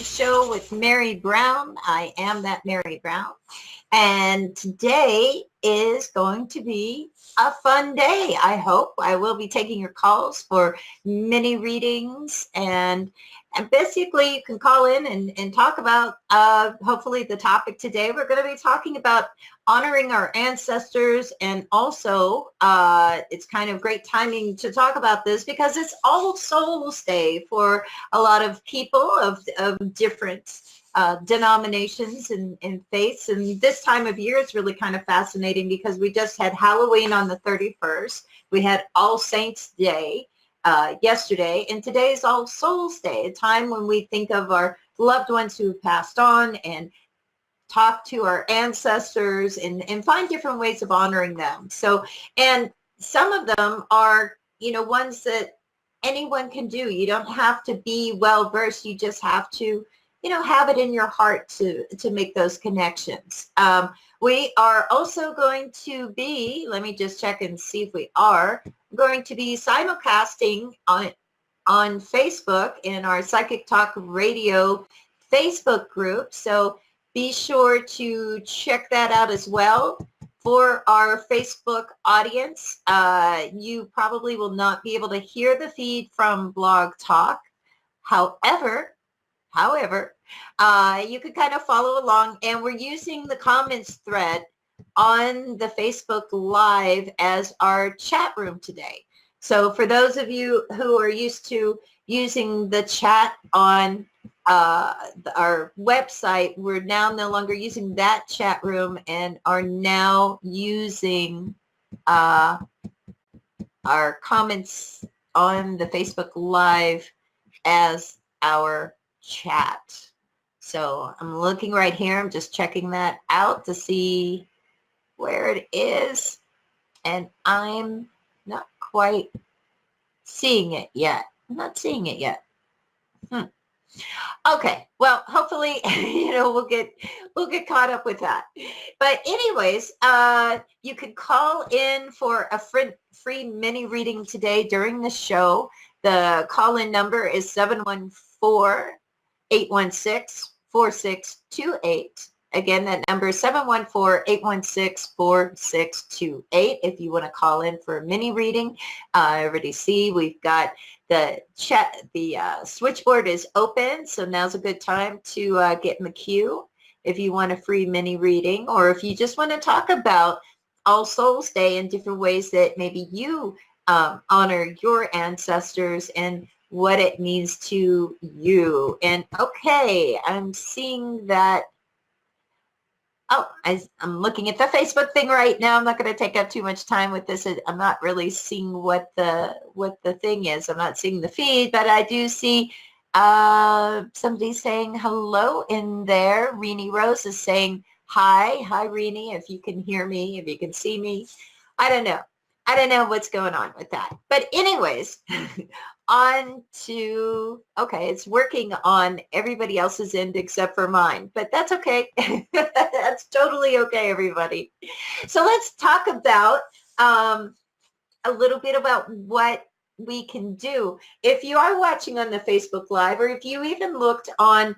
show with Mary Brown. I am that Mary Brown. And today is going to be a fun day. I hope I will be taking your calls for mini readings, and basically you can call in and talk about hopefully the topic today. We're going to be talking about honoring our ancestors, and also it's kind of great timing to talk about this because it's All Souls Day for a lot of people of different denominations and faiths. And this time of year is really kind of fascinating because we just had Halloween on the 31st. We had All Saints Day yesterday, and today is All Souls Day, a time when we think of our loved ones who have passed on and talk to our ancestors and find different ways of honoring them. So, and some of them are, ones that anyone can do. You don't have to be well-versed. You just have to, have it in your heart to make those connections. We are also going to be, let me just check and see if we are, going to be simulcasting on Facebook in our Psychic Talk Radio Facebook group. So be sure to check that out as well. For our Facebook audience, you probably will not be able to hear the feed from Blog Talk. However, you could kind of follow along, and we're using the comments thread on the Facebook Live as our chat room today. So for those of you who are used to using the chat on our website, we're now no longer using that chat room and are now using our comments on the Facebook Live as our chat. So I'm looking right here. I'm just checking that out to see where it is, and I'm not quite seeing it yet. I'm not seeing it yet. Okay, well, hopefully, we'll get caught up with that. But anyways, you could call in for a free mini reading today during the show. The call-in number is 714-816-4628. Again, that number is 714-816-4628 if you want to call in for a mini reading. I already see we've got the chat, the switchboard is open, so now's a good time to get in the queue if you want a free mini reading, or if you just want to talk about All Souls Day and different ways that maybe you honor your ancestors and what it means to you. And okay, I'm seeing that. Oh, I'm looking at the Facebook thing right now. I'm not going to take up too much time with this. I'm not really seeing what the thing is. I'm not seeing the feed, but I do see somebody saying hello in there. Renee Rose is saying hi. Hi, Renee, if you can hear me, if you can see me. I don't know what's going on with that. But anyways, on to, okay, it's working on everybody else's end except for mine, but that's okay. That's totally okay, everybody. So let's talk about a little bit about what we can do. If you are watching on the Facebook Live, or if you even looked on,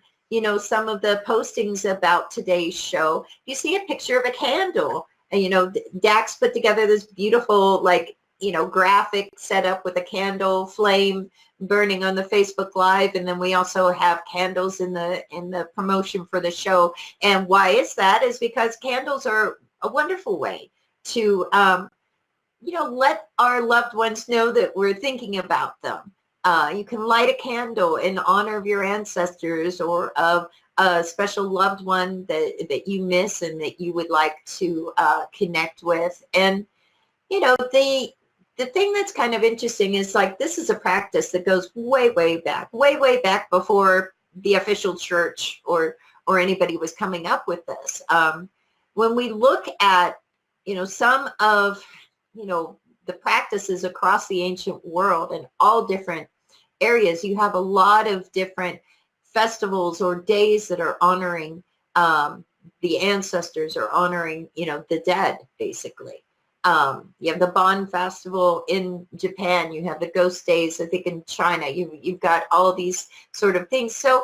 some of the postings about today's show, you see a picture of a candle. And, Dax put together this beautiful, graphic setup with a candle flame burning on the Facebook Live. And then we also have candles in the promotion for the show. And why is that? Is because candles are a wonderful way to, let our loved ones know that we're thinking about them. You can light a candle in honor of your ancestors or of a special loved one that you miss and that you would like to connect with. And, the thing that's kind of interesting is this is a practice that goes way, way back before the official church or anybody was coming up with this. When we look at, some of, the practices across the ancient world in all different areas, you have a lot of different festivals or days that are honoring the ancestors or honoring, the dead, basically. You have the Bon Festival in Japan. You have the Ghost Days, I think, in China. You've got all these sort of things. So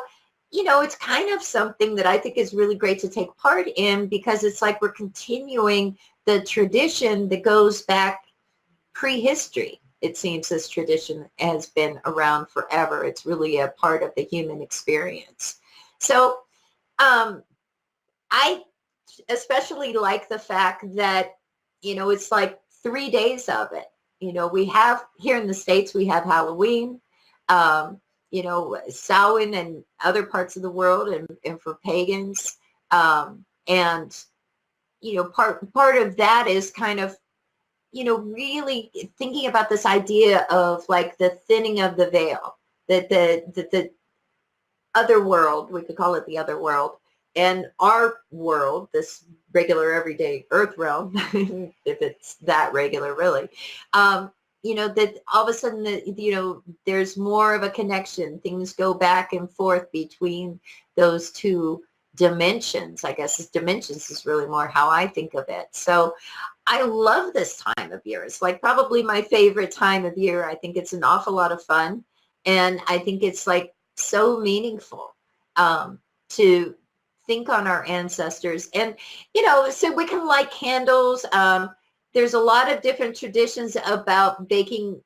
it's kind of something that I think is really great to take part in, because it's like we're continuing the tradition that goes back prehistory. It seems this tradition has been around forever. It's really a part of the human experience. So I especially like the fact that, it's like 3 days of it. We have here in the States, we have Halloween, Samhain and other parts of the world, and for pagans. And, part of that is kind of, really thinking about this idea of like the thinning of the veil, that the other world, we could call it the other world, and our world, this regular everyday earth realm, if it's that regular really, that all of a sudden, there's more of a connection. Things go back and forth between those two dimensions. I guess dimensions is really more how I think of it. So I love this time of year. It's like probably my favorite time of year. I think it's an awful lot of fun. And I think it's like so meaningful to think on our ancestors. And, so we can light candles. There's a lot of different traditions about baking,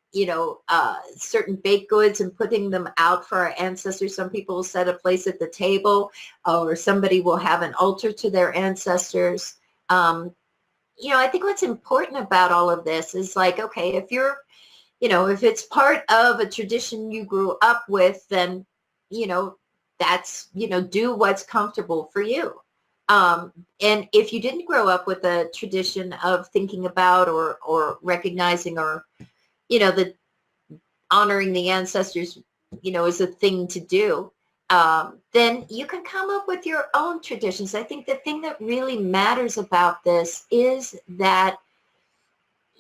certain baked goods and putting them out for our ancestors. Some people will set a place at the table, or somebody will have an altar to their ancestors. I think what's important about all of this is like, okay, if you're, if it's part of a tradition you grew up with, then, that's, do what's comfortable for you. And if you didn't grow up with a tradition of thinking about or recognizing, or, the honoring the ancestors, is a thing to do, then you can come up with your own traditions. I think the thing that really matters about this is that,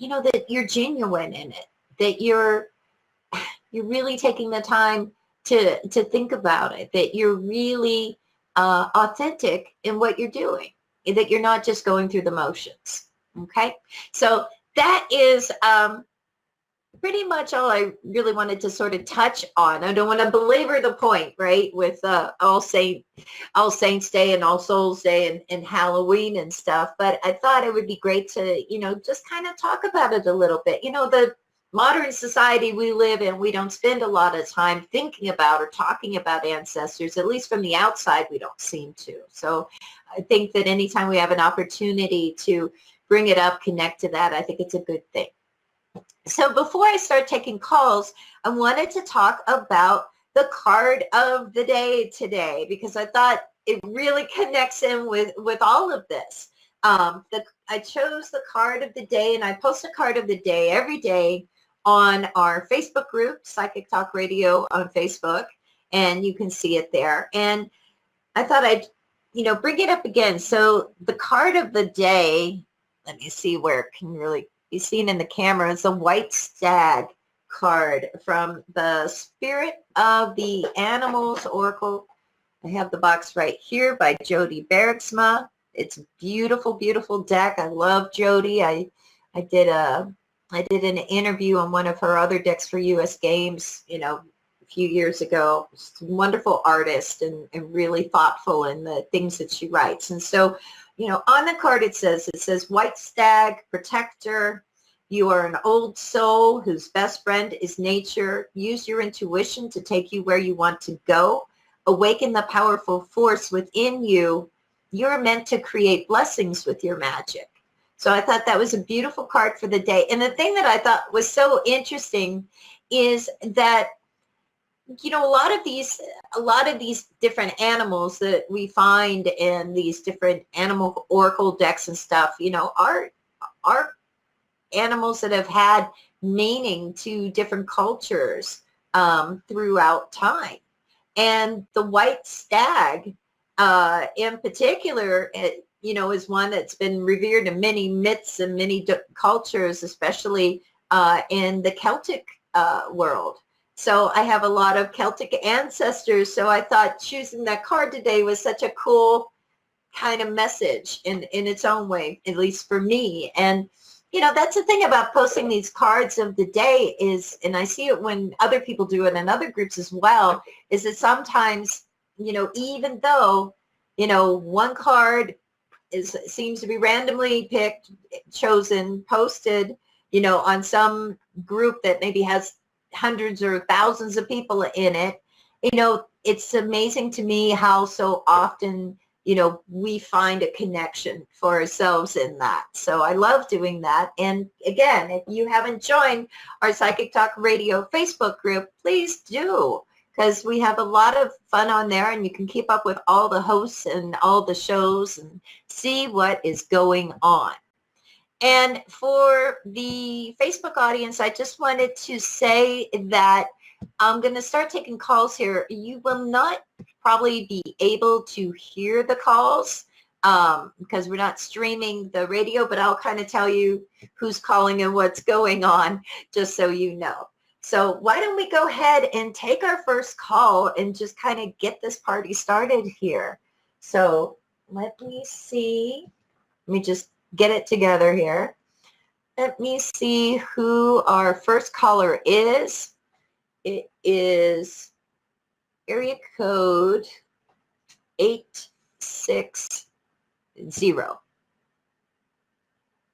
that you're genuine in it, that you're really taking the time to think about it, that you're really authentic in what you're doing, that you're not just going through the motions. Okay, so that is pretty much all I really wanted to sort of touch on. I don't want to belabor the point, right, with All Saints Day and All Souls Day and Halloween and stuff, but I thought it would be great to, just kind of talk about it a little bit. The modern society we live in, we don't spend a lot of time thinking about or talking about ancestors, at least from the outside, we don't seem to. So I think that anytime we have an opportunity to bring it up, connect to that, I think it's a good thing. So before I start taking calls, I wanted to talk about the card of the day today, because I thought it really connects in with all of this. I chose the card of the day, and I post a card of the day every day on our Facebook group, Psychic Talk Radio on Facebook, and you can see it there. And I thought I'd, bring it up again. So the card of the day, let me see where it can really be seen in the camera. It's a white stag card from the Spirit of the Animals Oracle. I have the box right here by Jody Bergsma. It's a beautiful, beautiful deck. I love Jody. I did an interview on one of her other decks for U.S. Games, a few years ago. She's a wonderful artist and really thoughtful in the things that she writes. And so, on the card it says, white stag, protector. You are an old soul whose best friend is nature. Use your intuition to take you where you want to go. Awaken the powerful force within you. You're meant to create blessings with your magic. So I thought that was a beautiful card for the day. And the thing that I thought was so interesting is that, a lot of these different animals that we find in these different animal oracle decks and stuff, are animals that have had meaning to different cultures throughout time. And the white stag in particular, is one that's been revered in many myths and many cultures, especially in the Celtic world. So I have a lot of Celtic ancestors. So I thought choosing that card today was such a cool kind of message in its own way, at least for me. And, that's the thing about posting these cards of the day is, and I see it when other people do it in other groups as well, is that sometimes even though, one card seems to be randomly picked, chosen, posted, on some group that maybe has hundreds or thousands of people in it. It's amazing to me how so often, we find a connection for ourselves in that. So I love doing that. And again, if you haven't joined our Psychic Talk Radio Facebook group, please do, because we have a lot of fun on there, and you can keep up with all the hosts and all the shows and see what is going on. And for the Facebook audience, I just wanted to say that I'm going to start taking calls here. You will not probably be able to hear the calls because we're not streaming the radio, but I'll kind of tell you who's calling and what's going on, just so you know. So why don't we go ahead and take our first call and just kind of get this party started here. So let me see. Let me just get it together here. Let me see who our first caller is. It is area code 860.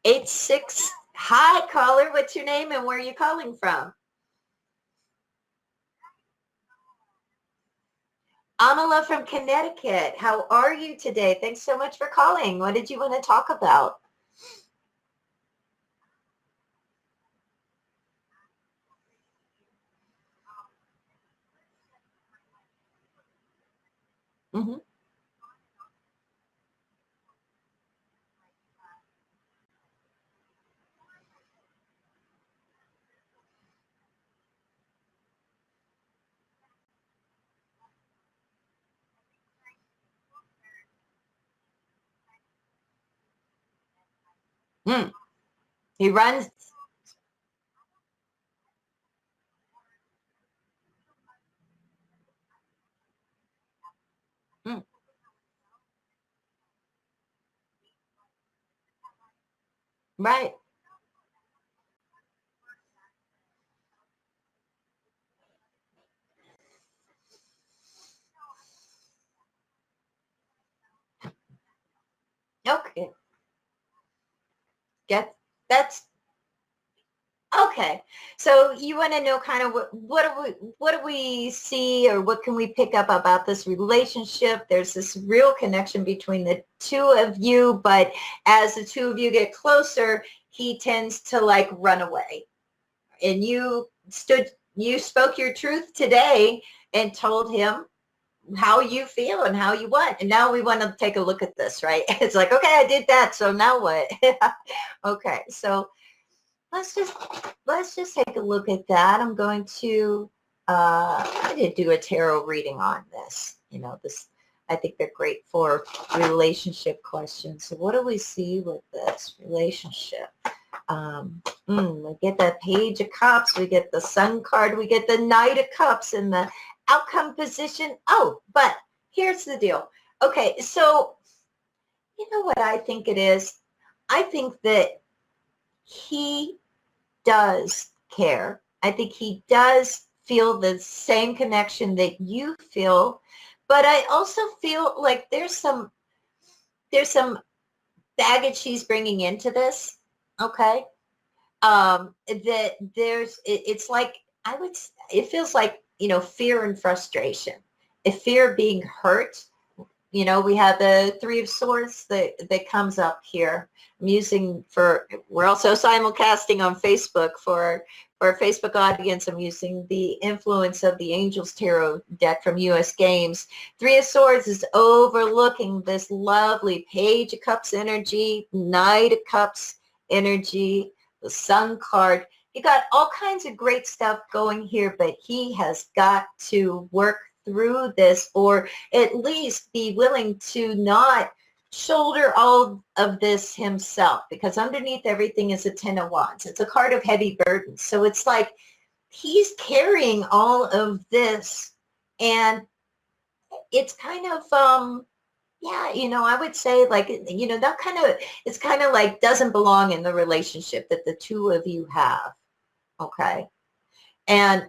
86. Hi, caller. What's your name and where are you calling from? Amala from Connecticut. How are you today? Thanks so much for calling. What did you want to talk about? Mm-hmm. Mm. He runs. Mm. Right. Okay. Get that's okay. So you want to know kind of what do we see, or what can we pick up about this relationship? There's this real connection between the two of you, but as the two of you get closer, he tends to like run away. And you spoke your truth today and told him how you feel and how you want. And now we want to take a look at this, right? It's like, okay, I did that. So now what? Okay. So let's just take a look at that. I'm going to I did do a tarot reading on this. This, I think they're great for relationship questions. So what do we see with this relationship? We get that Page of Cups, we get the Sun card, we get the Knight of Cups in the outcome position. Oh, but here's the deal. Okay, so you know what I think it is? I think that he does care. I think he does feel the same connection that you feel, but I also feel like there's some baggage he's bringing into this. Okay. That it's like, it feels like, fear and frustration, a fear of being hurt. We have the Three of Swords that comes up here. We're also simulcasting on Facebook for our Facebook audience. I'm using the Influence of the Angels Tarot deck from US Games. Three of Swords is overlooking this lovely Page of Cups energy, Knight of Cups energy, the Sun card. You got all kinds of great stuff going here, but he has got to work through this, or at least be willing to not shoulder all of this himself, because underneath everything is a Ten of Wands. It's a card of heavy burdens. So it's like he's carrying all of this, and it's kind of yeah, I would say like, that it's kind of like doesn't belong in the relationship that the two of you have. Okay. And,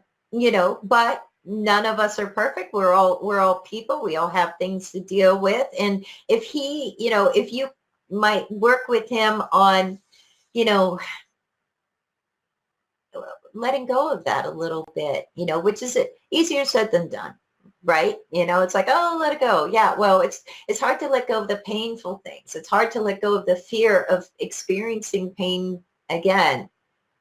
but none of us are perfect. We're all people. We all have things to deal with. And if he, if you might work with him on, you know, letting go of that a little bit, which is easier said than done, right? It's like, oh, let it go. Yeah, well, it's hard to let go of the painful things. It's hard to let go of the fear of experiencing pain again,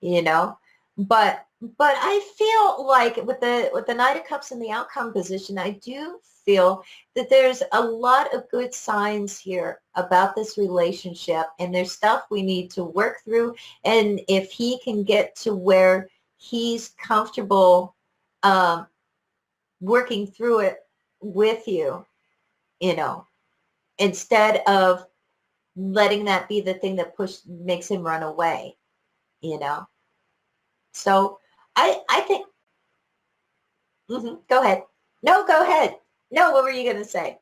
you know. But I feel like with the Knight of Cups in the outcome position, I do feel that there's a lot of good signs here about this relationship, and there's stuff we need to work through. And if he can get to where he's comfortable working through it with you, you know, instead of letting that be the thing that makes him run away, you know. So I think, go ahead. No, go ahead. No, what were you going to say?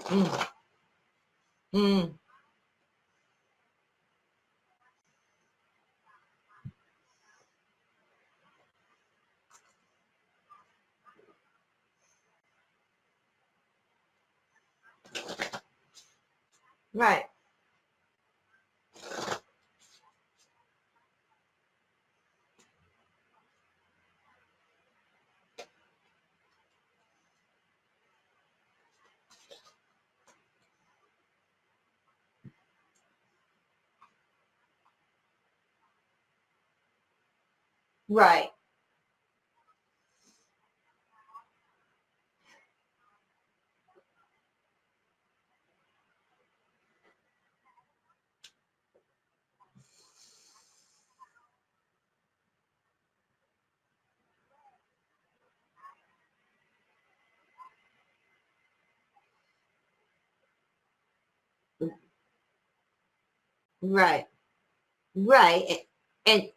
Mm, mm, right, right, right, right. And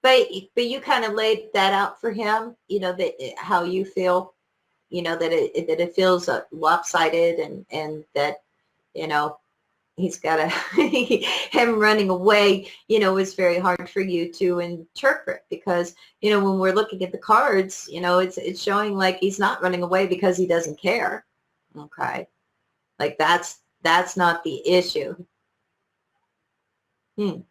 but you kind of laid that out for him, that how you feel, that it feels lopsided, and that, you know, he's got a him running away, is very hard for you to interpret, because, when we're looking at the cards, it's showing like he's not running away because he doesn't care. Okay. Like that's not the issue. Hmm.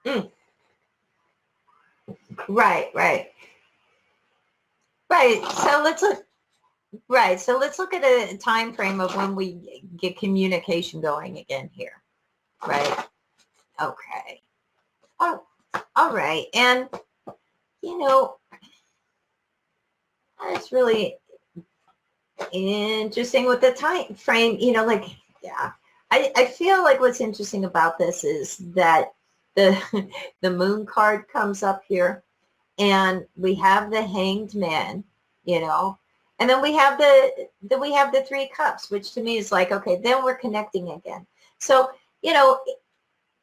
Mm. Right, right. Right. So let's look at a time frame of when we get communication going again here. Right. Okay. Oh, all right. And you know, it's really interesting with the time frame, like, yeah. I feel like what's interesting about this is that the the moon card comes up here, and we have the Hanged Man, you know, and then we have the Three Cups, which to me is like, okay, then we're connecting again. So, you know,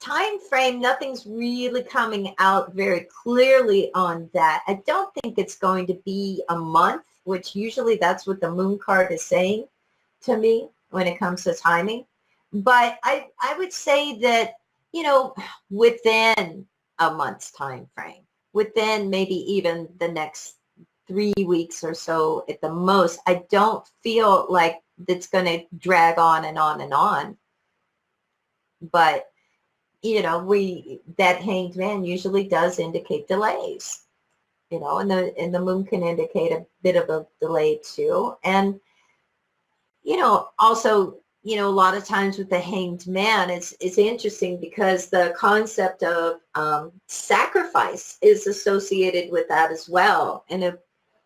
time frame, nothing's really coming out very clearly on that. I don't think it's going to be a month, which usually that's what the moon card is saying to me when it comes to timing. But I would say that, within a month's time frame, within maybe even the next 3 weeks or so at the most. I don't feel like it's going to drag on and on and on. But we that Hanged Man usually does indicate delays, and the moon can indicate a bit of a delay too. And also, a lot of times with the Hanged Man, it's interesting because the concept of sacrifice is associated with that as well. And if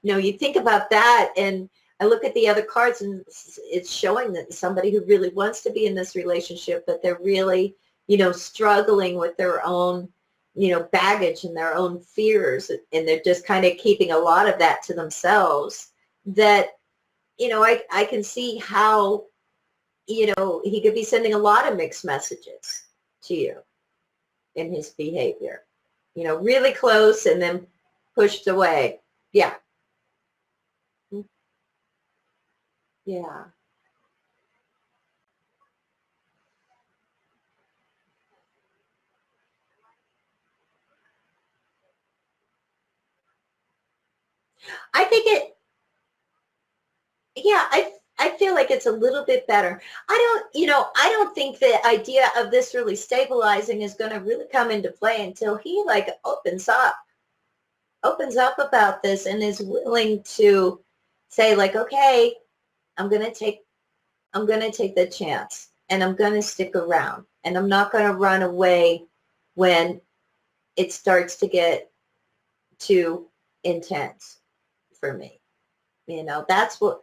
you think about that, and I look at the other cards, and it's showing that somebody who really wants to be in this relationship, but they're really struggling with their own, baggage and their own fears, and they're just kind of keeping a lot of that to themselves, that, I can see how, he could be sending a lot of mixed messages to you in his behavior, really close and then pushed away. Yeah. Yeah. I think it, yeah, I feel like it's a little bit better. I don't think the idea of this really stabilizing is going to really come into play until he like opens up about this and is willing to say like, okay, I'm going to take I'm going to take the chance and I'm going to stick around and I'm not going to run away when it starts to get too intense for me. That's what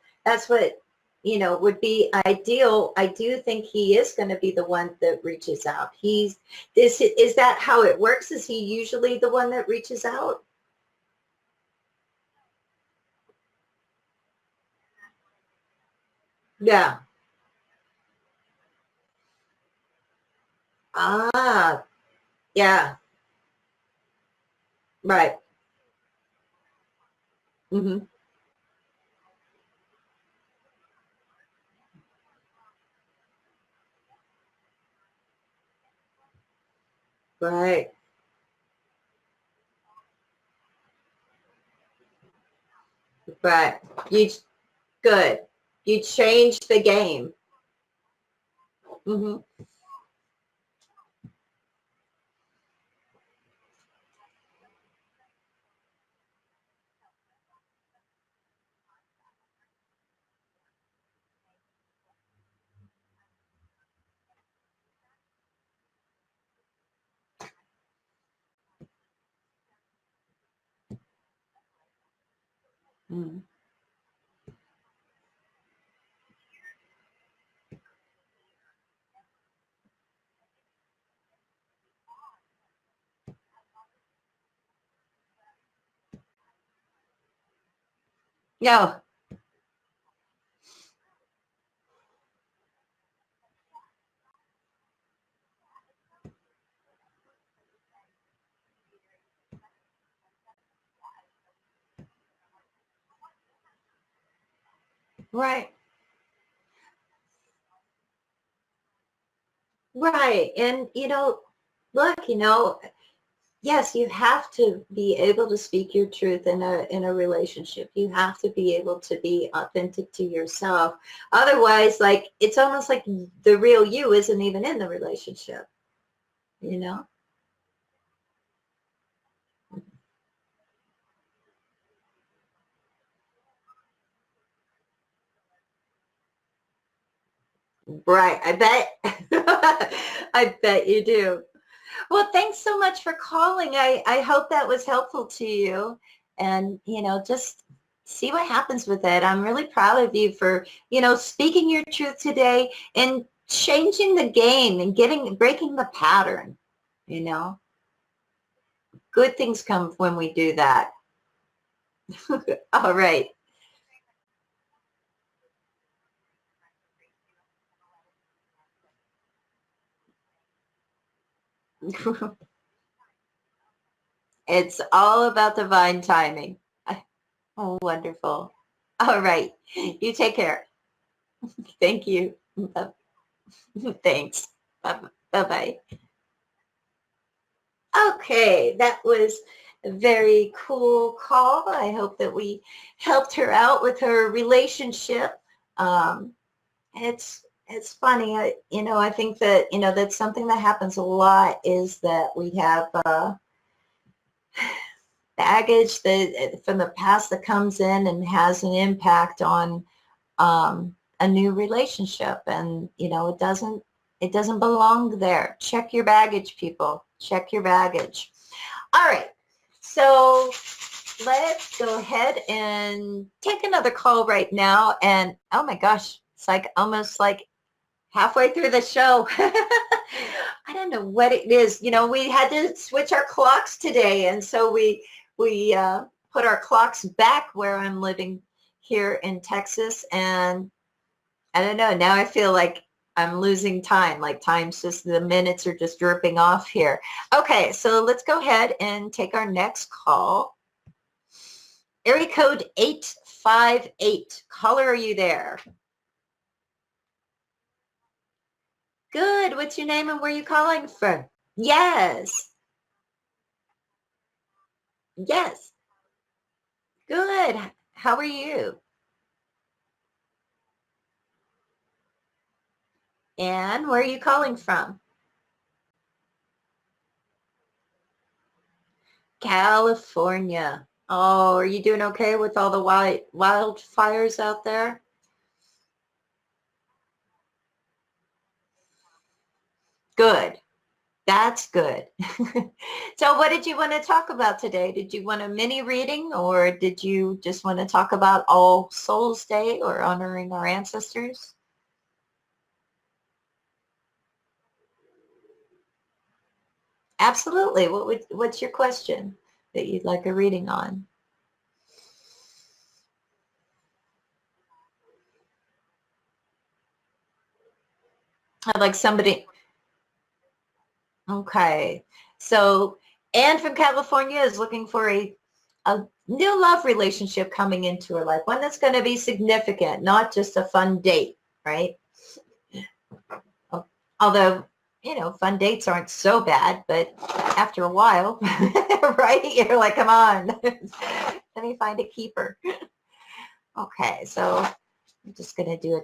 would be ideal. I do think he is going to be the one that reaches out. Is that how it works? Is he usually the one that reaches out? Yeah. Ah, yeah. Right. Hmm. Right. Right. You good. You changed the game. Hmm. Mm. Yeah. Right. Right. And look, yes, you have to be able to speak your truth in a relationship. You have to be able to be authentic to yourself. Otherwise, like it's almost like the real you isn't even in the relationship, you know? Right. I bet. I bet you do. Well, thanks so much for calling. I hope that was helpful to you. And, just see what happens with it. I'm really proud of you for, speaking your truth today and changing the game and breaking the pattern. You know, good things come when we do that. All right. It's all about divine timing. Oh, wonderful. All right. You take care. Thank you. Thanks. Bye-bye. Okay, that was a very cool call. I hope that we helped her out with her relationship. Um, it's funny, I think that that's something that happens a lot is that we have baggage that from the past that comes in and has an impact on a new relationship, and it doesn't belong there. Check your baggage, people. Check your baggage. All right. So let's go ahead and take another call right now. And oh my gosh, it's like almost like halfway through the show. I don't know what it is. We had to switch our clocks today, and so we put our clocks back where I'm living here in Texas, and I don't know. Now I feel like I'm losing time. Like time's just, the minutes are just dropping off here. Okay, so let's go ahead and take our next call. Area code 858. Caller, are you there? Good. What's your name and where are you calling from? Yes. Yes. Good. How are you? And where are you calling from? California. Oh, are you doing okay with all the wildfires out there? Good. That's good. So what did you want to talk about today? Did you want a mini reading, or did you just want to talk about All Souls Day or honoring our ancestors? Absolutely. What's your question that you'd like a reading on? I'd like somebody. Okay. So Anne from California is looking for a new love relationship coming into her life, one that's going to be significant, not just a fun date, right? Although, fun dates aren't so bad, but after a while, right? You're like, come on, let me find a keeper. Okay, so I'm just going to do a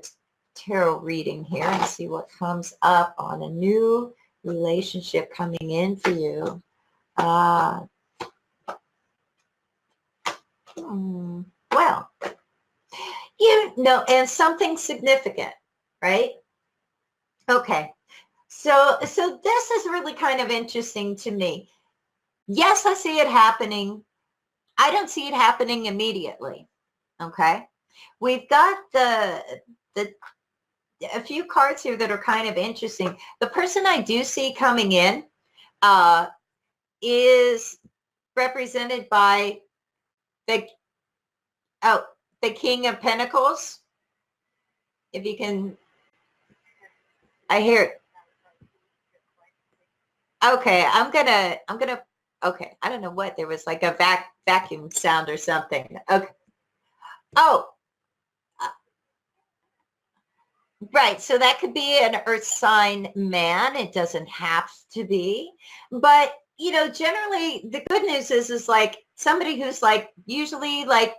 tarot reading here and see what comes up on a new relationship coming in for you. Well, and something significant, right? Okay. So this is really kind of interesting to me. Yes, I see it happening. I don't see it happening immediately. Okay. We've got the a few cards here that are kind of interesting. The person I do see coming in uh, is represented by the oh the King of Pentacles. If you can, I hear it. Okay, I'm gonna. Okay, I don't know what there was, like a vacuum sound or something. Okay. Oh, right. So that could be an earth sign man. It doesn't have to be. But, generally the good news is like somebody who's like usually like,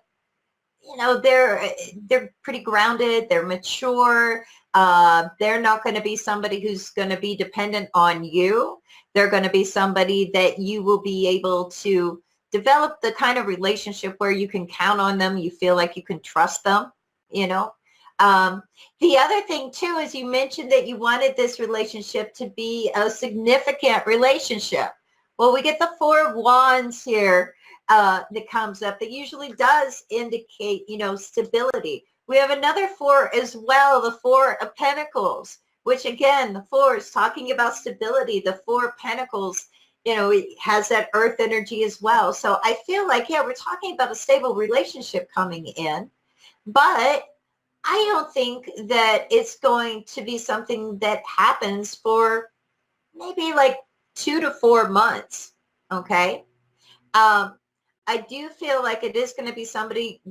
they're pretty grounded, they're mature. They're not going to be somebody who's going to be dependent on you. They're going to be somebody that you will be able to develop the kind of relationship where you can count on them. You feel like you can trust them, you know. The other thing too is you mentioned that you wanted this relationship to be a significant relationship. Well, we get the Four of Wands here that comes up that usually does indicate, stability. We have another four as well, the Four of Pentacles, which again, the four is talking about stability. The Four of Pentacles, it has that earth energy as well. So I feel like, yeah, we're talking about a stable relationship coming in, but I don't think that it's going to be something that happens for maybe like 2 to 4 months. Okay. Um, I do feel like it is going to be somebody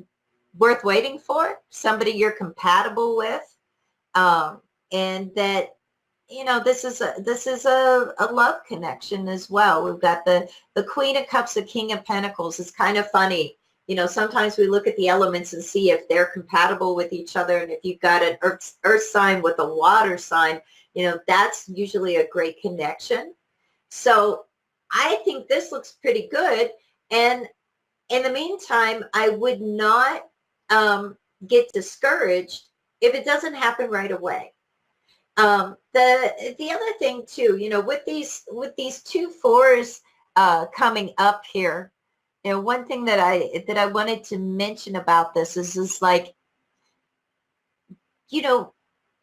worth waiting for, somebody you're compatible with. Um, and that, this is a love connection as well. We've got the Queen of Cups, the King of Pentacles. It's kind of funny. Sometimes we look at the elements and see if they're compatible with each other. And if you've got an earth sign with a water sign, that's usually a great connection. So I think this looks pretty good. And in the meantime, I would not get discouraged if it doesn't happen right away. The other thing too, with these two fours coming up here, one thing that I wanted to mention about this is like, you know,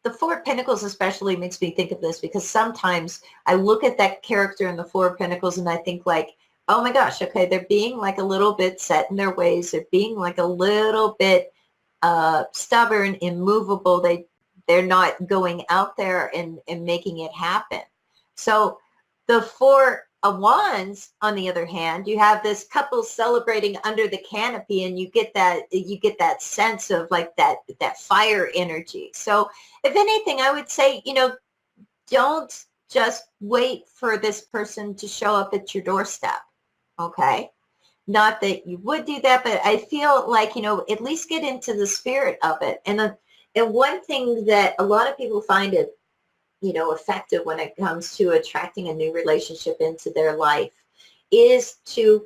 the Four of Pentacles especially makes me think of this because sometimes I look at that character in the Four of Pentacles and I think like, oh my gosh, okay, they're being like a little bit set in their ways. They're being like a little bit stubborn, immovable. They're not going out there and making it happen. So the Four of Wands, on the other hand, you have this couple celebrating under the canopy, and you get that sense of like that fire energy. So if anything, I would say, don't just wait for this person to show up at your doorstep. Okay. Not that you would do that, but I feel like, at least get into the spirit of it. And one thing that a lot of people find it, effective when it comes to attracting a new relationship into their life is to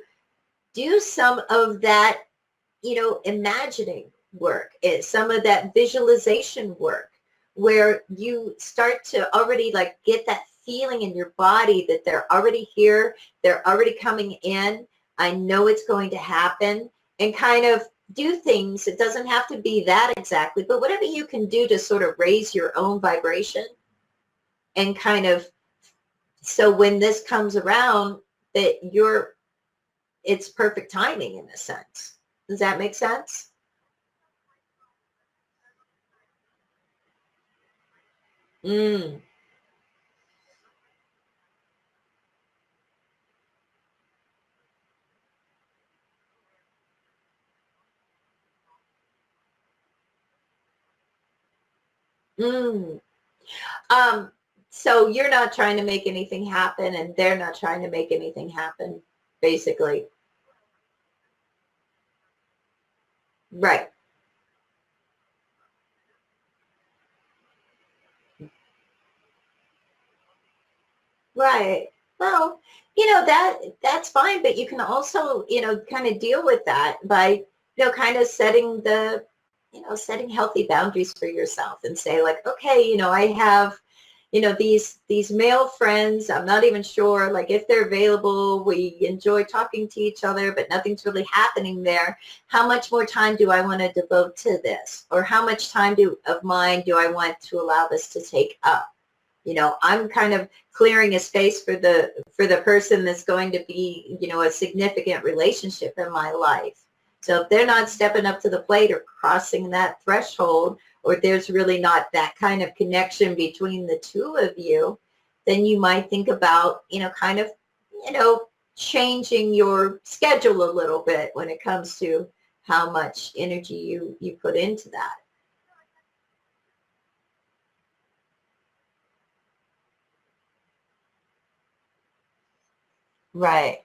do some of that, imagining work, some of that visualization work where you start to already like get that feeling in your body that they're already here, they're already coming in. I know it's going to happen, and kind of do things. It doesn't have to be that exactly, but whatever you can do to sort of raise your own vibration and kind of, so when this comes around that it's perfect timing in a sense. Does that make sense? Mm, mm. Um, so you're not trying to make anything happen and they're not trying to make anything happen, basically. Right. Right. Well, that's fine, but you can also, kind of deal with that by, kind of setting healthy boundaries for yourself and say like, okay, I have, these male friends. I'm not even sure like if they're available. We enjoy talking to each other, but nothing's really happening there. How much more time do I want to devote to this? Or how much time of mine do I want to allow this to take up? I'm kind of clearing a space for the person that's going to be, a significant relationship in my life. So if they're not stepping up to the plate or crossing that threshold, or there's really not that kind of connection between the two of you, then you might think about, kind of, changing your schedule a little bit when it comes to how much energy you put into that. Right.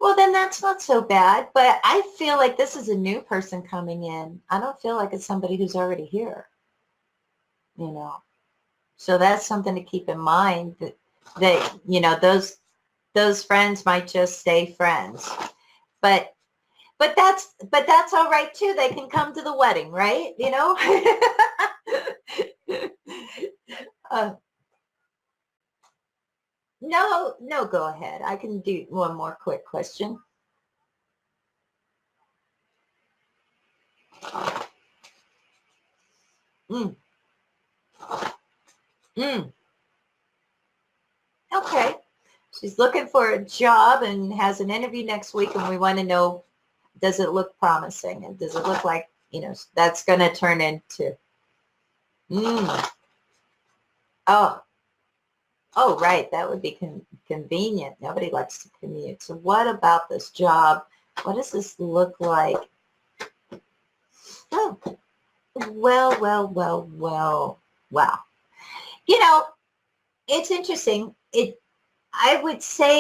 Well, then that's not so bad. But I feel like this is a new person coming in. I don't feel like it's somebody who's already here, you know. So that's something to keep in mind that those friends might just stay friends. But but that's all right too. They can come to the wedding, right? uh, no, no, go ahead. I can do one more quick question. Mm, mm, okay. She's looking for a job and has an interview next week, and we want to know, does it look promising? And does it look like, that's going to turn into, mm, oh, oh, right. That would be convenient. Nobody likes to commute. So what about this job? What does this look like? Oh, well, well, well, well, wow. You know, it's interesting. I would say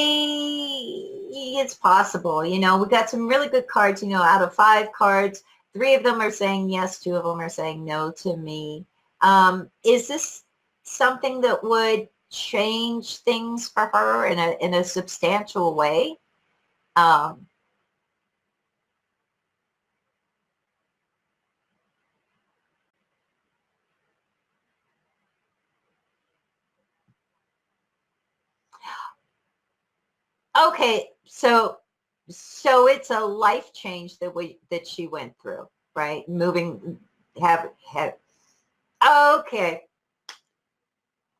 it's possible. We got some really good cards, out of 5 cards, 3 of them are saying yes, 2 of them are saying no to me. Is this something that would change things for her in a substantial way? Um, okay, so So it's a life change that she went through, right? Moving, have okay.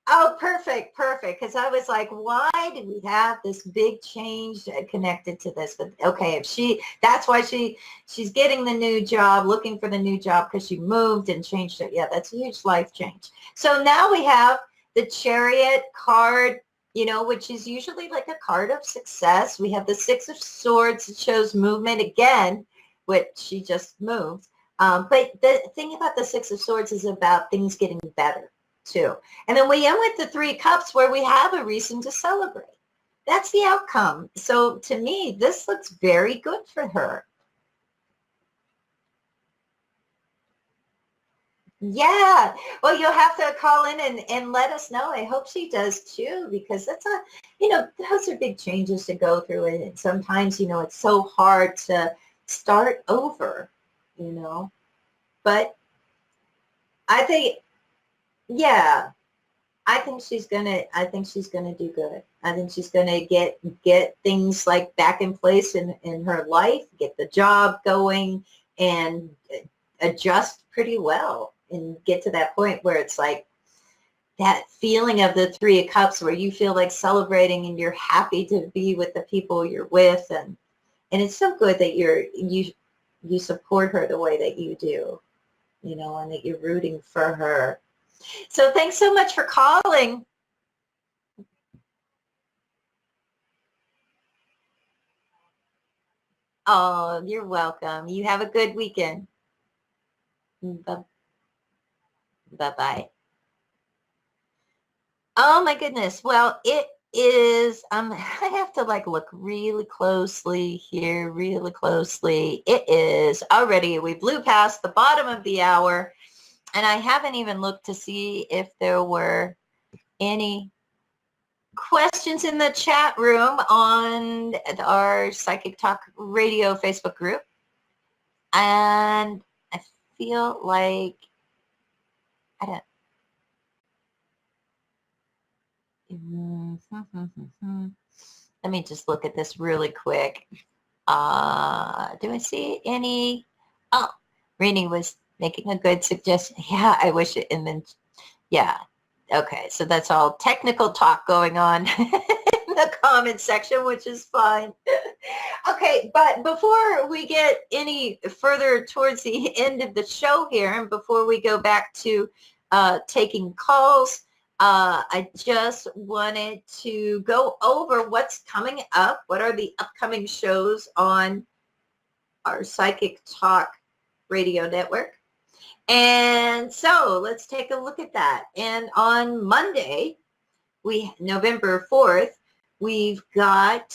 Oh, perfect, perfect. Because I was like, why did we have this big change connected to this? But okay, if that's why she's getting the new job, looking for the new job because she moved and changed it. Yeah, that's a huge life change. So now we have the Chariot card, which is usually like a card of success. We have the Six of Swords. It shows movement again, which she just moved. But the thing about the Six of Swords is about things getting better too. And then we end with the Three Cups where we have a reason to celebrate. That's the outcome. So to me, this looks very good for her. Yeah. Well, you'll have to call in and let us know. I hope she does too, because those are big changes to go through. And sometimes, it's so hard to start over, but I think, yeah, I think she's gonna do good. I think she's gonna get things like back in place in her life, get the job going, and adjust pretty well, and get to that point where it's like that feeling of the Three of Cups, where you feel like celebrating and you're happy to be with the people you're with, and it's so good that you support her the way that you do, and that you're rooting for her. So thanks so much for calling. Oh, you're welcome. You have a good weekend. Bye-bye. Oh my goodness. Well, it is, I have to like look really closely here, really closely. It is already, we blew past the bottom of the hour, and I haven't even looked to see if there were any questions in the chat room on our Psychic Talk Radio Facebook group. And I feel like I don't. Let me just look at this really quick. Do I see any? Oh, Rini was making a good suggestion. Yeah, I wish it. And then, yeah. Okay, so that's all technical talk going on in the comment section, which is fine. Okay, but before we get any further towards the end of the show here, and before we go back to taking calls, I just wanted to go over what's coming up. What are the upcoming shows on our Psychic Talk radio network? And so let's take a look at that. And on Monday, November 4th, we've got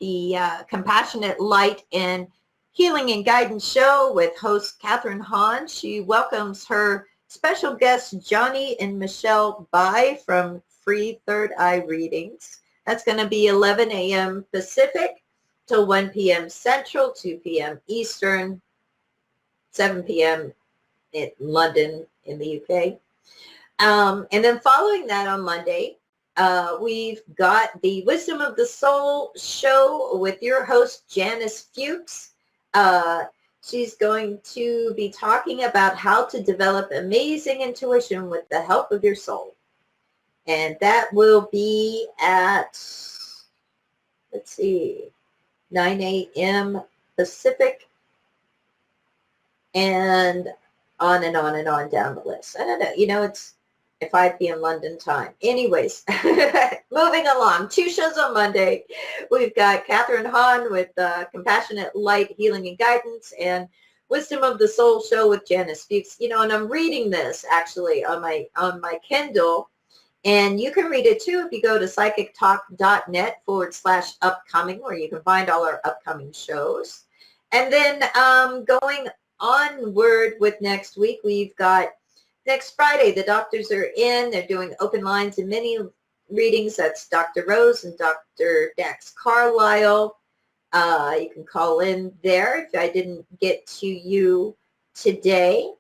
the Compassionate Light and Healing and Guidance show with host Catherine Hahn. She welcomes her special guests Johnny and Michelle Bai from Free Third Eye Readings. That's going to be 11 a.m. Pacific till 1 p.m. Central, 2 p.m. Eastern, 7 p.m. in London in the UK. And then following that on Monday, we've got the Wisdom of the Soul show with your host, Janice Fuchs. She's going to be talking about how to develop amazing intuition with the help of your soul. And that will be at, let's see, 9 a.m. Pacific, and on and on and on down the list. I don't know. It's at 5 p.m. London time. Anyways, moving along. 2 shows on Monday. We've got Catherine Hahn with Compassionate Light, Healing and Guidance, and Wisdom of the Soul show with Janice Fuchs. And I'm reading this actually on my Kindle, and you can read it too if you go to psychictalk.net/upcoming, where you can find all our upcoming shows. And then going onward with next week, we've got next Friday, the doctors are in. They're doing open lines and mini readings. That's Dr. Rose and Dr. Dax Carlisle. You can call in there. If I didn't get to you today,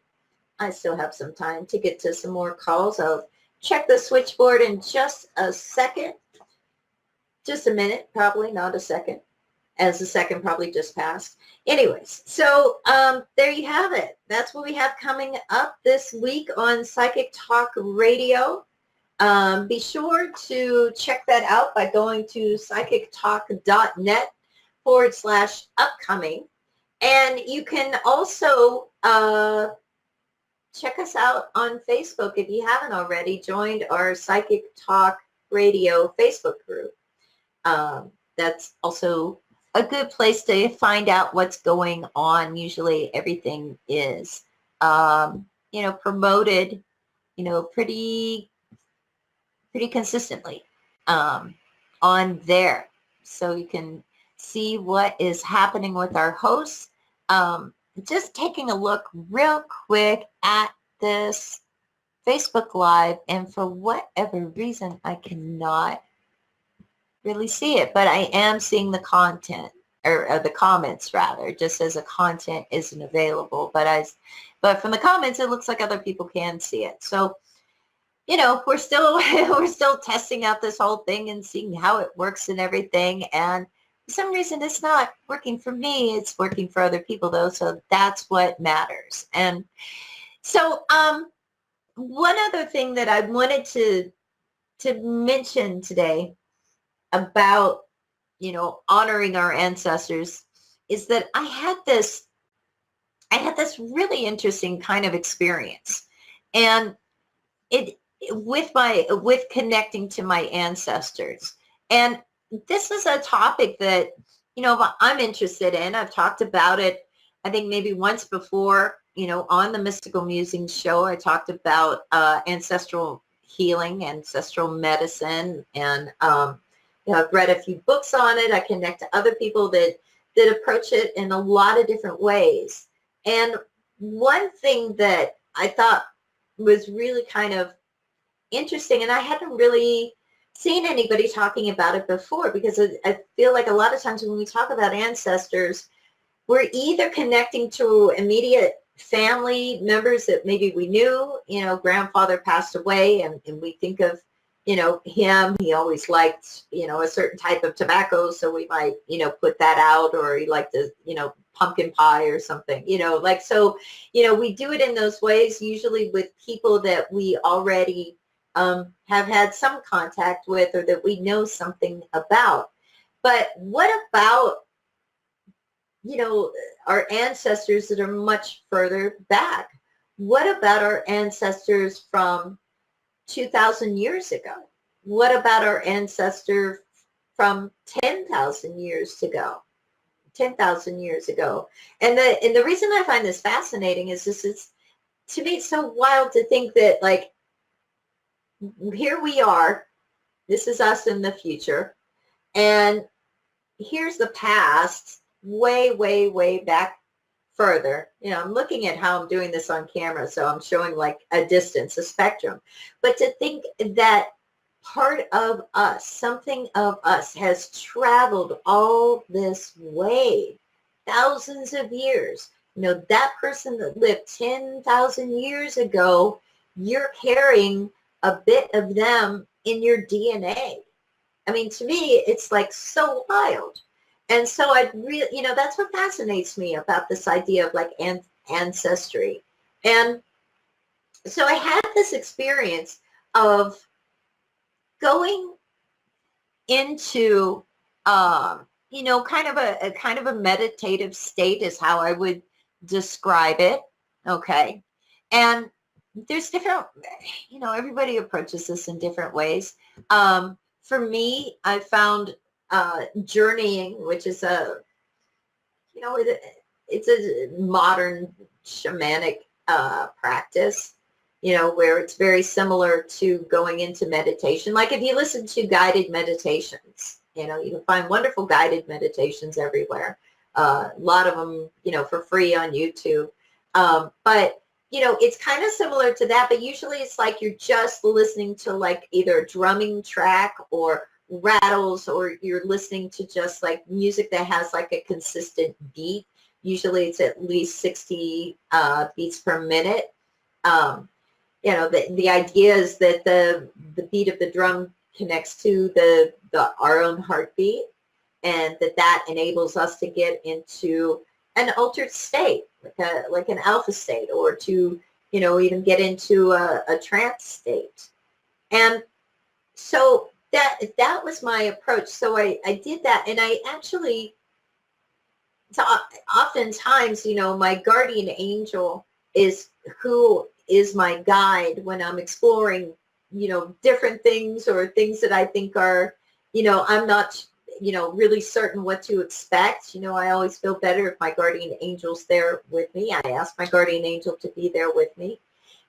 I still have some time to get to some more calls. I'll check the switchboard in just a second. Just a minute, probably not a second. as the second probably just passed. Anyways, so there you have it. That's what we have coming up this week on Psychic Talk Radio. Be sure to check that out by going to psychictalk.net/upcoming. And you can also check us out on Facebook if you haven't already joined our Psychic Talk Radio Facebook group. That's also a good place to find out what's going on. Usually everything is, promoted, pretty consistently on there. So you can see what is happening with our hosts. Just taking a look real quick at this Facebook Live, and for whatever reason, I cannot really see it, but I am seeing the content, or the comments rather. It just says the content isn't available, but from the comments, it looks like other people can see it. So, we're still testing out this whole thing and seeing how it works and everything. And for some reason, it's not working for me. It's working for other people, though. So that's what matters. And so, one other thing that I wanted to mention today about, honoring our ancestors is that I had this really interesting kind of experience, and with connecting to my ancestors. And this is a topic that, I'm interested in. I've talked about it, I think maybe once before, on the Mystical Musings show. I talked about ancestral healing, ancestral medicine, and I've read a few books on it. I connect to other people that approach it in a lot of different ways. And one thing that I thought was really kind of interesting, and I hadn't really seen anybody talking about it before, because I feel like a lot of times when we talk about ancestors, we're either connecting to immediate family members that maybe we knew, grandfather passed away, and we think of, him, he always liked, a certain type of tobacco, so we might, put that out, or he liked the, pumpkin pie or something, so, we do it in those ways, usually with people that we already have had some contact with, or that we know something about. But what about, our ancestors that are much further back? What about our ancestors from 2,000 years ago? What about our ancestor from 10,000 years ago? 10,000 years ago. And the reason I find this fascinating is to me, it's so wild to think that, like, here we are, this is us in the future, and here's the past, way, way, way back further. I'm looking at how I'm doing this on camera, so I'm showing like a distance, a spectrum. But to think that part of us, something of us, has traveled all this way, thousands of years. That person that lived 10,000 years ago, you're carrying a bit of them in your DNA. I mean, to me, it's like so wild. And so I really, that's what fascinates me about this idea of like ancestry. And so I had this experience of going into, kind of a meditative state is how I would describe it. Okay. And there's different, everybody approaches this in different ways. For me, I found journeying, which is it's a modern shamanic practice, where it's very similar to going into meditation. Like if you listen to guided meditations, you can find wonderful guided meditations everywhere. A lot of them, for free on YouTube. But it's kind of similar to that, but usually it's like you're just listening to like either a drumming track or rattles, or you're listening to just like music that has like a consistent beat. Usually it's at least 60 beats per minute. The idea is that the beat of the drum connects to our own heartbeat. and that enables us to get into an altered state, like an alpha state, or to, even get into a trance state. And so that was my approach. So I did that, and I actually, so oftentimes, my guardian angel is who is my guide when I'm exploring, different things, or things that I think are, I'm not, really certain what to expect. I always feel better if my guardian angel's there with me. I ask my guardian angel to be there with me.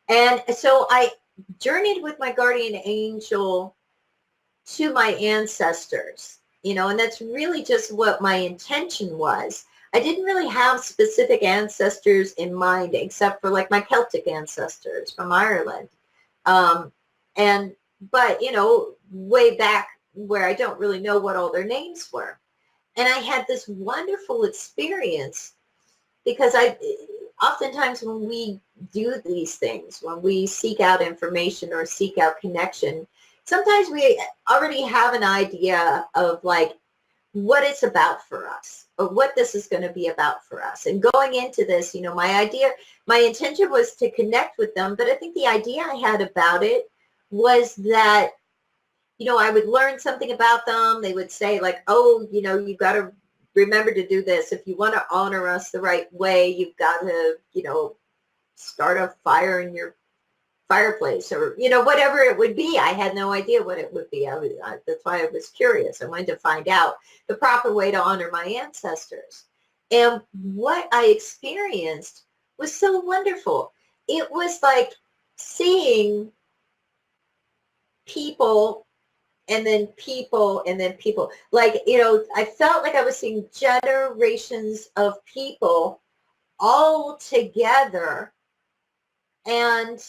And so I journeyed with my guardian angel to my ancestors, and that's really just what my intention was. I didn't really have specific ancestors in mind, except for like my Celtic ancestors from Ireland. But, way back where I don't really know what all their names were. And I had this wonderful experience, because oftentimes when we do these things, when we seek out information or seek out connection, sometimes we already have an idea of like what it's about for us, or what this is going to be about for us. And going into this, my intention was to connect with them, but I think the idea I had about it was that, I would learn something about them. They would say like, oh, you got to remember to do this. If you want to honor us the right way, you've got to, start a fire in your fireplace, or, whatever it would be. I had no idea what it would be. That's why I was curious. I wanted to find out the proper way to honor my ancestors. And what I experienced was so wonderful. It was like seeing people and then people and then people. Like, I felt like I was seeing generations of people all together, and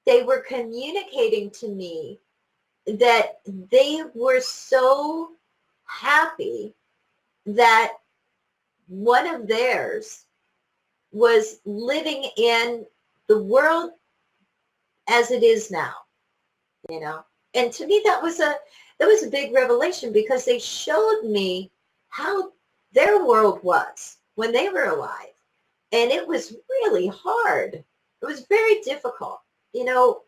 they were communicating to me that they were so happy that one of theirs was living in the world as it is now, And to me, that was a big revelation, because they showed me how their world was when they were alive. And it was really hard. It was very difficult. No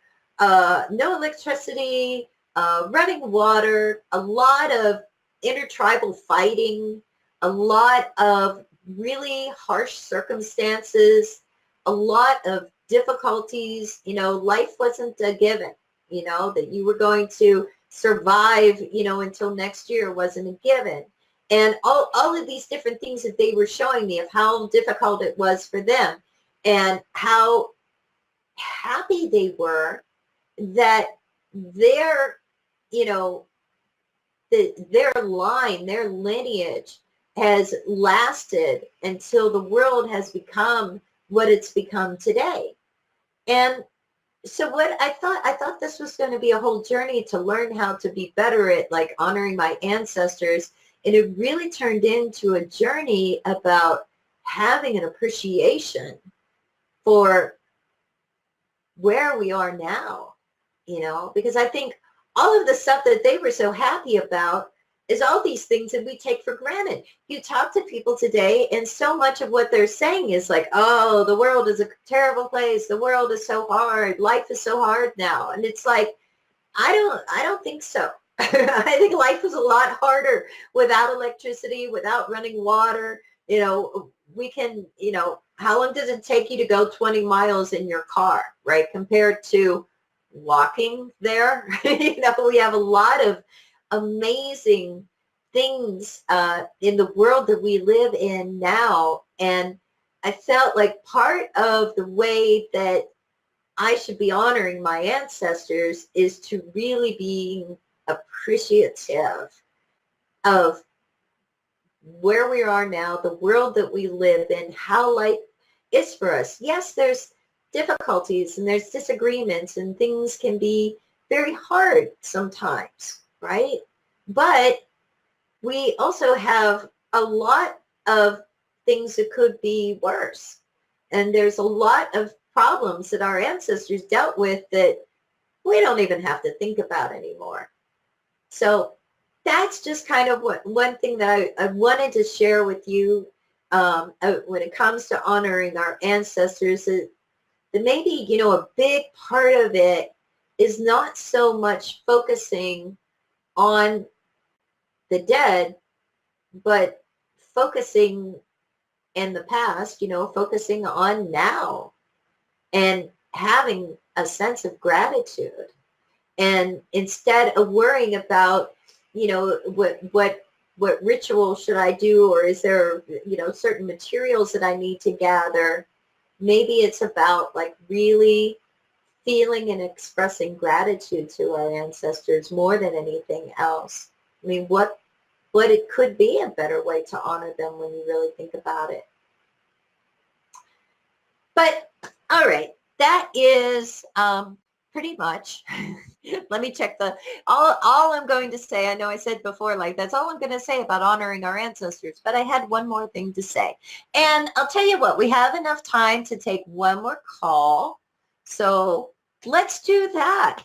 electricity, running water, a lot of intertribal fighting, a lot of really harsh circumstances, a lot of difficulties. Life wasn't a given, that you were going to survive, until next year wasn't a given. And all of these different things that they were showing me of how difficult it was for them, and how happy they were that their, their line, their lineage has lasted until the world has become what it's become today. And so what I thought this was going to be a whole journey to learn how to be better at like honoring my ancestors. And it really turned into a journey about having an appreciation for where we are now, because I think all of the stuff that they were so happy about is all these things that we take for granted. You talk to people today, and so much of what they're saying is like, oh, the world is a terrible place. The world is so hard. Life is so hard now. And it's like, I don't think so. I think life was a lot harder without electricity, without running water. We can, how long does it take you to go 20 miles in your car, right? Compared to walking there. We have a lot of amazing things in the world that we live in now. And I felt like part of the way that I should be honoring my ancestors is to really be appreciative of where we are now, the world that we live in, how life is for us. Yes, there's difficulties and there's disagreements, and things can be very hard sometimes, right? But we also have a lot of things that could be worse. And there's a lot of problems that our ancestors dealt with that we don't even have to think about anymore. So that's just kind of one thing that I wanted to share with you when it comes to honoring our ancestors. That maybe, a big part of it is not so much focusing on the dead, but focusing in the past, focusing on now and having a sense of gratitude. And instead of worrying about, what ritual should I do, or is there, certain materials that I need to gather, maybe it's about like really feeling and expressing gratitude to our ancestors more than anything else. I mean, what it could be a better way to honor them when you really think about it. But all right, that is pretty much. Let me check all I'm going to say. I know I said before, like, that's all I'm going to say about honoring our ancestors, but I had one more thing to say. And I'll tell you what, we have enough time to take one more call. So let's do that.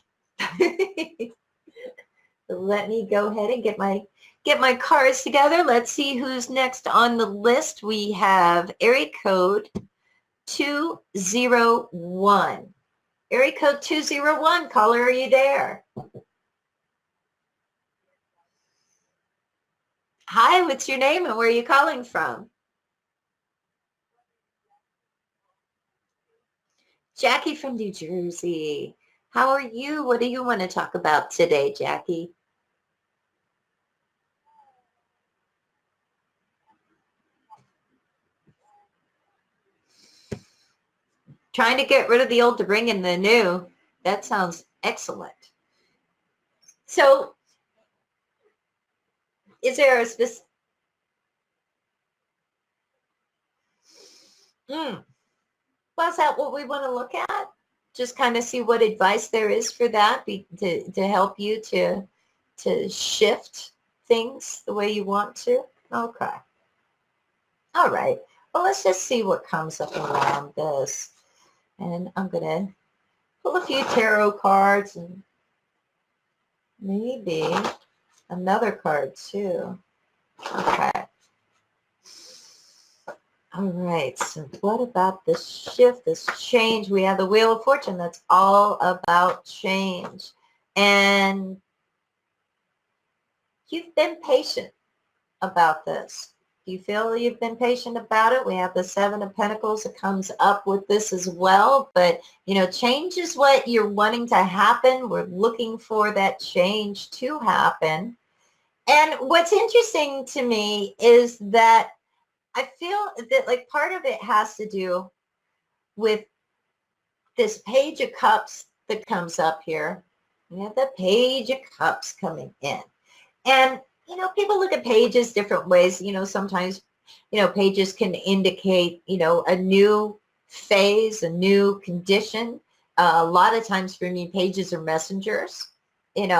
Let me go ahead and get my cards together. Let's see who's next on the list. We have area code 201. Area code 201. Caller, are you there? Hi, what's your name and where are you calling from? Jackie from New Jersey. How are you? What do you want to talk about today, Jackie? Trying to get rid of the old to bring in the new. That sounds excellent. So is there a specific... Well, is that what we want to look at? Just kind of see what advice there is for that to help you to shift things the way you want to? Okay. All right. Well, let's just see what comes up around this. And I'm going to pull a few tarot cards and maybe another card too. Okay. All right. So what about this shift, this change? We have the Wheel of Fortune. That's all about change. And you've been patient about this. Do you feel you've been patient about it? We have the Seven of Pentacles that comes up with this as well. But, change is what you're wanting to happen. We're looking for that change to happen. And what's interesting to me is that I feel that like part of it has to do with this Page of Cups that comes up here. We have the Page of Cups coming in. And people look at pages different ways. Sometimes, pages can indicate, a new phase, a new condition. A lot of times for me, pages are messengers, and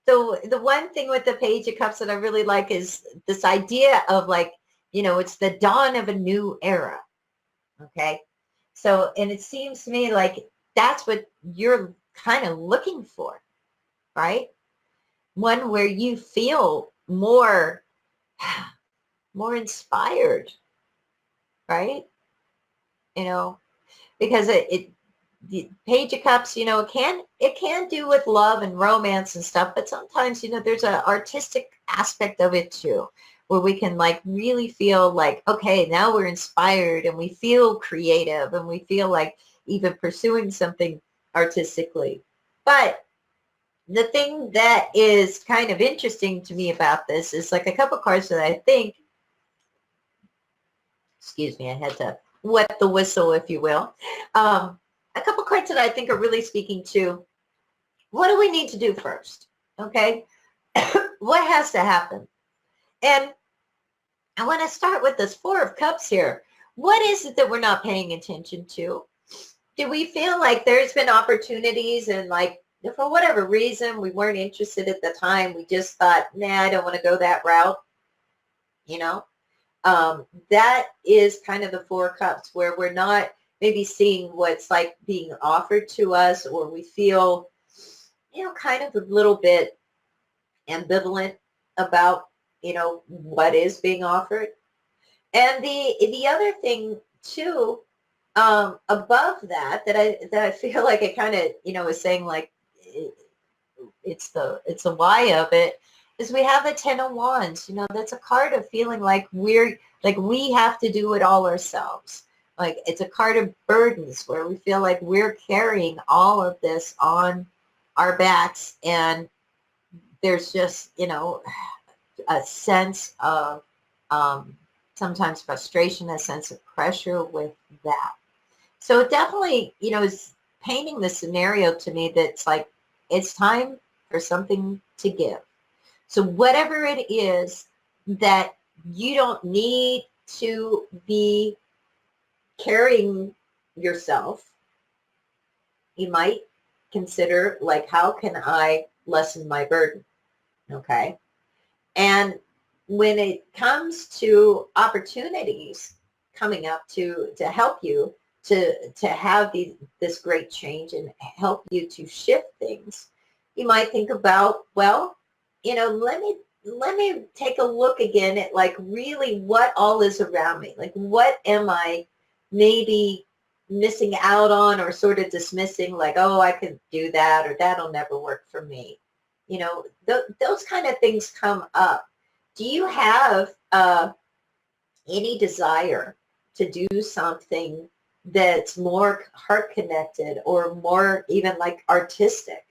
the one thing with the Page of Cups that I really like is this idea of like, it's the dawn of a new era. Okay. So, and it seems to me like that's what you're kind of looking for, right? One where you feel more inspired, right? Because the Page of Cups, it can do with love and romance and stuff, but sometimes, there's an artistic aspect of it too, where we can like really feel like, okay, now we're inspired and we feel creative and we feel like even pursuing something artistically. But the thing that is kind of interesting to me about this is like a couple cards that I think, excuse me, I had to wet the whistle, if you will. A couple cards that I think are really speaking to what do we need to do first? Okay. What has to happen? And I want to start with this Four of Cups here. What is it that we're not paying attention to? Do we feel like there's been opportunities and like, for whatever reason, we weren't interested at the time. We just thought, nah, I don't want to go that route. That is kind of the Four of Cups, where we're not maybe seeing what's like being offered to us, or we feel, kind of a little bit ambivalent about, what is being offered. And the other thing too, above that I feel like I kind of, was saying, like, it's the why of it, is we have the 10 of Wands. That's a card of feeling like we have to do it all ourselves. Like, it's a card of burdens, where we feel like we're carrying all of this on our backs, and there's just, a sense of sometimes frustration, a sense of pressure with that. So it definitely, is painting the scenario to me that's like, it's time for something to give. So whatever it is that you don't need to be carrying yourself, you might consider, like, how can I lessen my burden? Okay. And when it comes to opportunities coming up to help you to have this great change and help you to shift things, you might think about, well, let me take a look again at, like, really what all is around me. Like, what am I maybe missing out on, or sort of dismissing, like, oh, I could do that, or that'll never work for me. Those kind of things come up. Do you have any desire to do something that's more heart connected, or more even like artistic?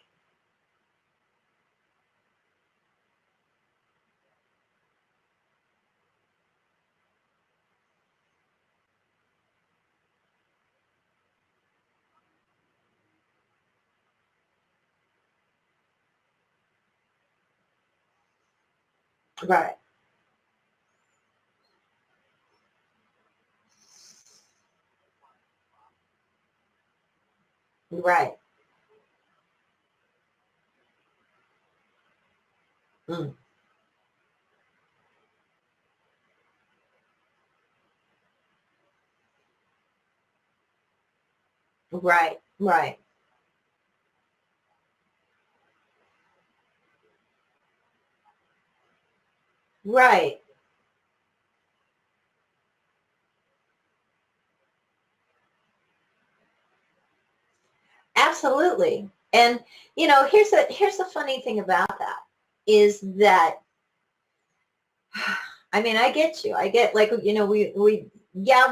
Right, right, mm, right, right, right. Absolutely. And here's the funny thing about that, is that, I mean, I get you. I get, like, yeah,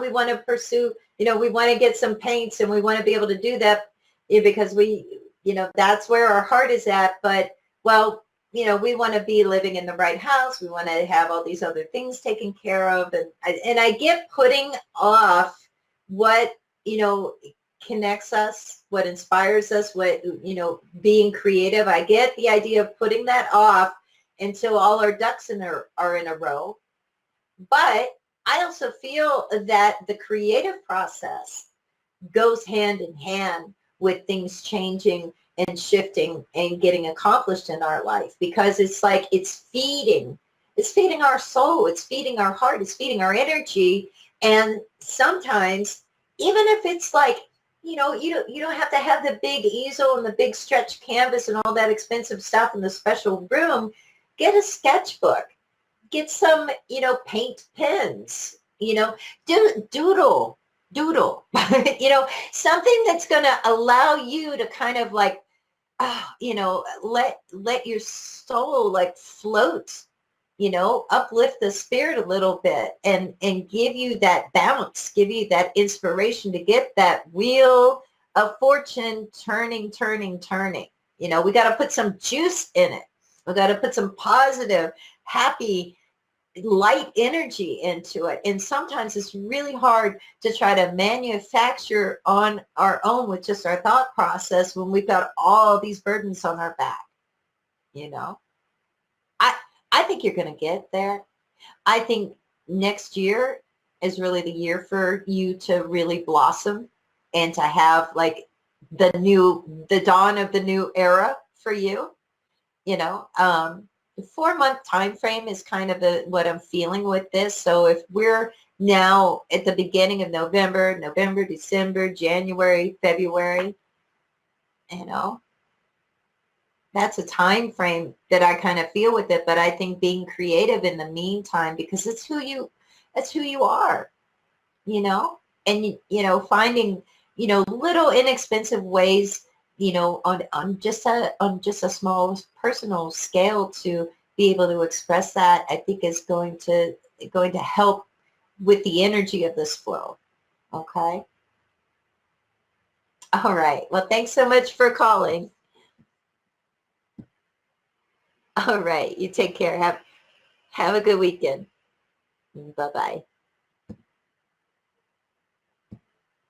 we want to pursue, we want to get some paints, and we want to be able to do that, because that's where our heart is at. But, well, we want to be living in the right house. We want to have all these other things taken care of. And I get putting off what, connects us, what inspires us, what, being creative. I get the idea of putting that off until all our ducks are in a row. But I also feel that the creative process goes hand in hand with things changing and shifting and getting accomplished in our life, because it's like it's feeding our soul, it's feeding our heart, it's feeding our energy. And sometimes, even if it's like, you don't have to have the big easel and the big stretch canvas and all that expensive stuff in the special room. Get a sketchbook, get some, paint pens, doodle, something that's going to allow you to kind of, like, let your soul, like, float, uplift the spirit a little bit, and give you that bounce, give you that inspiration to get that wheel of fortune turning, turning, turning. We got to put some juice in it. We got to put some positive, happy, light energy into it. And sometimes it's really hard to try to manufacture on our own with just our thought process, when we've got all these burdens on our back. you know i I think you're going to get there. I think next year is really the year for you to really blossom, and to have, like, the dawn of the new era for you. The 4-month time frame is kind of what I'm feeling with this. So if we're now at the beginning of November, December, January, February, you know, that's a time frame that I kind of feel with it. But I think being creative in the meantime, because that's who you are, you know, and finding, little inexpensive ways, on just a small personal scale to be able to express that, I think is going to help with the energy of this flow. Okay. All right. Well, thanks so much for calling. All right. You take care. Have a good weekend. Bye-bye.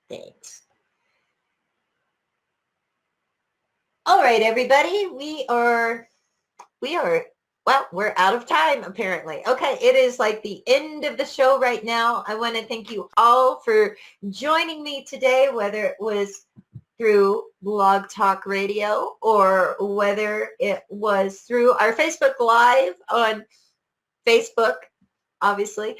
Thanks. All right, everybody. Well, we're out of time, apparently. Okay, it is like the end of the show right now. I want to thank you all for joining me today, whether it was through Blog Talk Radio or whether it was through our Facebook Live on Facebook, obviously.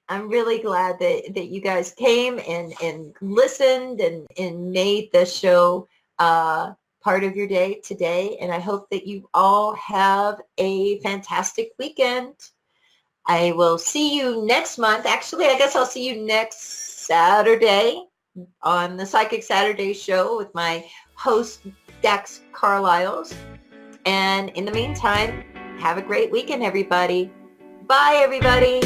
I'm really glad that you guys came and listened and made the show part of your day today. And I hope that you all have a fantastic weekend. I will see you next month. Actually, I guess I'll see you next Saturday on the Psychic Saturday show with my host, Dax Carlisles. And in the meantime, have a great weekend, everybody. Bye, everybody.